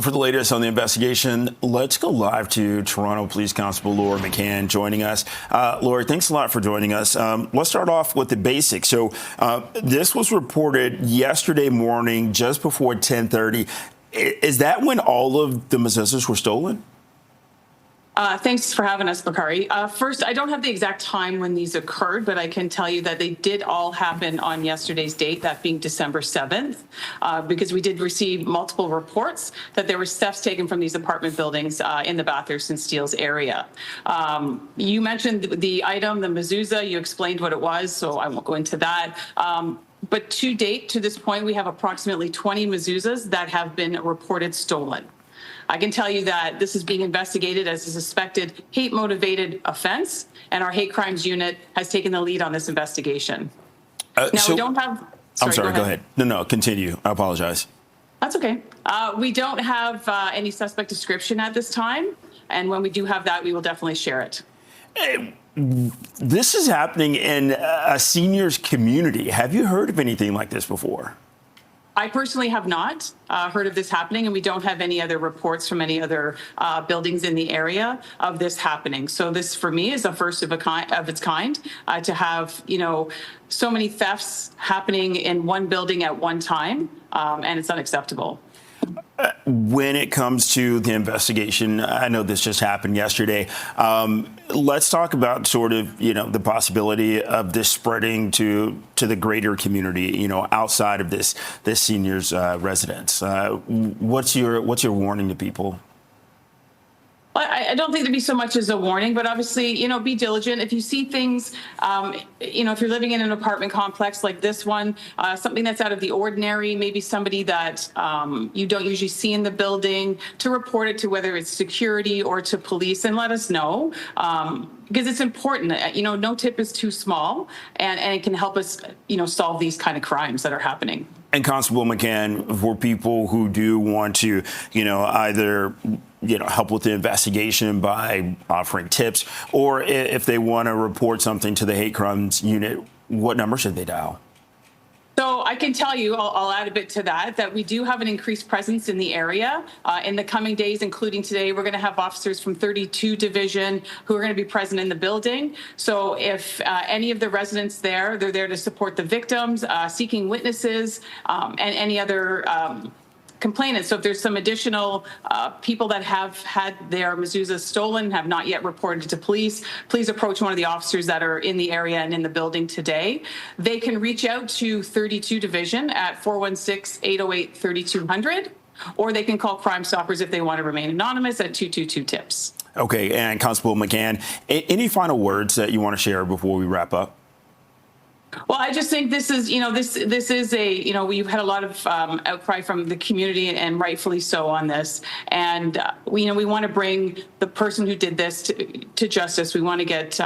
For the latest on the investigation, let's go live to Toronto Police Constable Laurie McCann joining us. Laurie, thanks a lot for joining us. Let's start off with the basics. So this was reported yesterday morning, just before 10:30. Is that when all of the mezuzahs were stolen? Thanks for having us, Bakari. First, I don't have the exact time when these occurred, but I can tell you that they did all happen on yesterday's date, that being December 7th, because we did receive multiple reports that there were thefts taken from these apartment buildings in the Bathurst and Steeles area. You mentioned the item, the mezuzah. You explained what it was, so I won't go into that. But to date, to this point, we have approximately 20 mezuzahs that have been reported stolen. I can tell you that this is being investigated as a suspected hate-motivated offense, and our hate crimes unit has taken the lead on this investigation. Now, we don't have... I'm sorry, go ahead. No, continue. I apologize. That's okay. We don't have any suspect description at this time, and when we do have that, we will definitely share it. This is happening in a seniors community. Have you heard of anything like this before? I personally have not heard of this happening, and we don't have any other reports from any other buildings in the area of this happening. So this, for me, is a first of its kind to have, so many thefts happening in one building at one time, and it's unacceptable. When it comes to the investigation, I know this just happened yesterday. Let's talk about sort of, the possibility of this spreading to the greater community, outside of this seniors residence. What's your warning to people? I don't think there'd be so much as a warning, but obviously, be diligent. If you see things, if you're living in an apartment complex like this one, something that's out of the ordinary, maybe somebody that you don't usually see in the building, to report it to whether it's security or to police and let us know. Because it's important, no tip is too small, and it can help us, solve these kind of crimes that are happening. And Constable McCann, for people who do want to, either help with the investigation by offering tips, or if they want to report something to the hate crimes unit, what number should they dial? So I can tell you, I'll add a bit to that we do have an increased presence in the area. In the coming days, including today, we're going to have officers from 32 Division who are going to be present in the building. So if any of the residents they're there to support the victims, seeking witnesses, and any other complainants. So if there's some additional people that have had their mezuzahs stolen, have not yet reported to police, please approach one of the officers that are in the area and in the building today. They can reach out to 32 Division at 416-808-3200, or they can call Crime Stoppers if they want to remain anonymous at 222-TIPS. Okay, and Constable McCann, any final words that you want to share before we wrap up? Well, I just think this is, this is we've had a lot of outcry from the community, and rightfully so, on this. And we want to bring the person who did this to justice. We want to get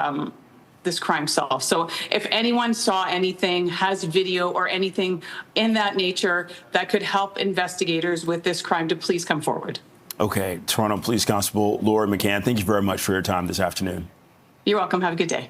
this crime solved. So if anyone saw anything, has video or anything in that nature that could help investigators with this crime, to please come forward. Okay, Toronto Police Constable Laurie McCann, thank you very much for your time this afternoon. You're welcome. Have a good day.